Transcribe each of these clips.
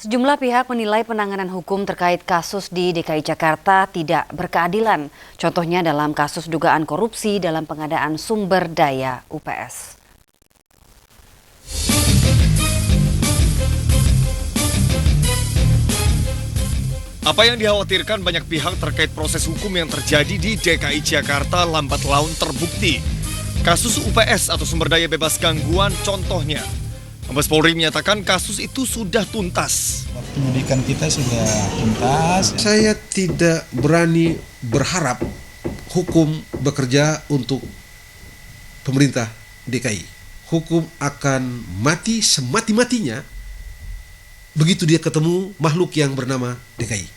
Sejumlah pihak menilai penanganan hukum terkait kasus di DKI Jakarta tidak berkeadilan. Contohnya dalam kasus dugaan korupsi dalam pengadaan sumber daya UPS. Apa yang dikhawatirkan banyak pihak terkait proses hukum yang terjadi di DKI Jakarta lambat laun terbukti. Kasus UPS atau sumber daya bebas gangguan contohnya. Mabes Polri menyatakan kasus itu sudah tuntas. Penyidikan kita sudah tuntas. Saya tidak berani berharap hukum bekerja untuk pemerintah DKI. Hukum akan mati semati-matinya begitu dia ketemu makhluk yang bernama DKI.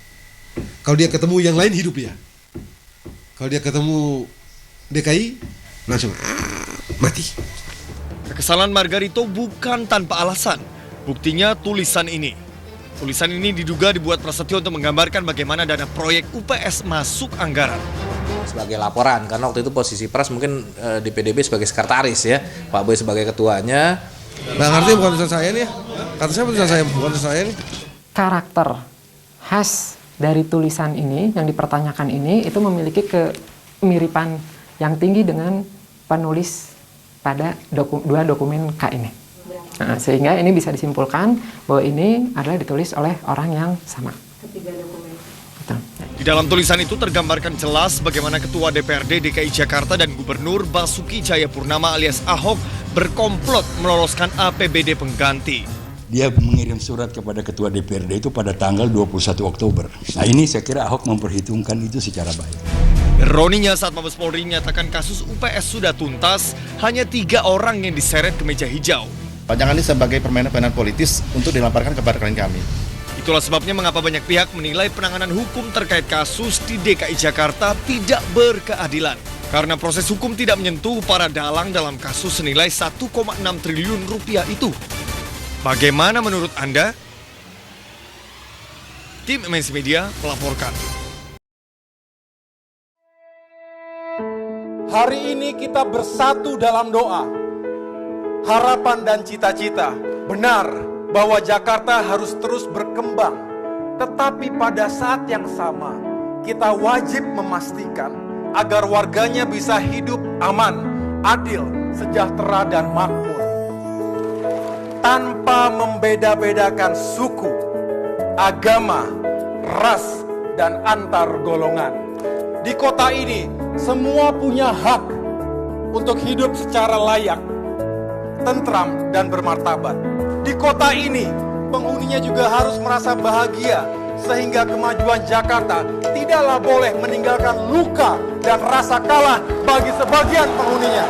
Kalau dia ketemu yang lain hidup ya. Kalau dia ketemu DKI langsung mati. Kekesalan Margarito bukan tanpa alasan. Buktinya tulisan ini. Tulisan ini diduga dibuat Prasetyo untuk menggambarkan bagaimana dana proyek UPS masuk anggaran. Sebagai laporan, karena waktu itu posisi Pras mungkin di PDB sebagai sekretaris ya, Pak Boy sebagai ketuanya. Bang Arti bukan tulisan saya nih ya. Kata saya tulisan saya, bukan tulisan saya nih. Karakter khas dari tulisan ini yang dipertanyakan ini itu memiliki kemiripan yang tinggi dengan penulis pada dua dokumen K ini. Nah, sehingga ini bisa disimpulkan bahwa ini adalah ditulis oleh orang yang sama. Ketiga dokumen. Betul. Di dalam tulisan itu tergambarkan jelas bagaimana Ketua DPRD DKI Jakarta dan Gubernur Basuki Cahayapurnama alias Ahok berkomplot meloloskan APBD pengganti. Dia mengirim surat kepada Ketua DPRD itu pada tanggal 21 Oktober. Nah ini saya kira Ahok memperhitungkan itu secara baik. Ironinya saat Mabes Polri menyatakan kasus UPS sudah tuntas, hanya 3 orang yang diseret ke meja hijau. Jangan ini sebagai permainan politis untuk dilemparkan kepada klien kami. Itulah sebabnya mengapa banyak pihak menilai penanganan hukum terkait kasus di DKI Jakarta tidak berkeadilan. Karena proses hukum tidak menyentuh para dalang dalam kasus senilai 1,6 triliun rupiah itu. Bagaimana menurut Anda? Tim MNC Media melaporkan. Hari ini kita bersatu dalam doa, harapan dan cita-cita. Benar bahwa Jakarta harus terus berkembang, tetapi pada saat yang sama kita wajib memastikan agar warganya bisa hidup aman, adil, sejahtera dan makmur. Tanpa membeda-bedakan suku, agama, ras, dan antar golongan. Di kota ini, semua punya hak untuk hidup secara layak, tentram, dan bermartabat. Di kota ini, penghuninya juga harus merasa bahagia, sehingga kemajuan Jakarta tidaklah boleh meninggalkan luka dan rasa kalah bagi sebagian penghuninya.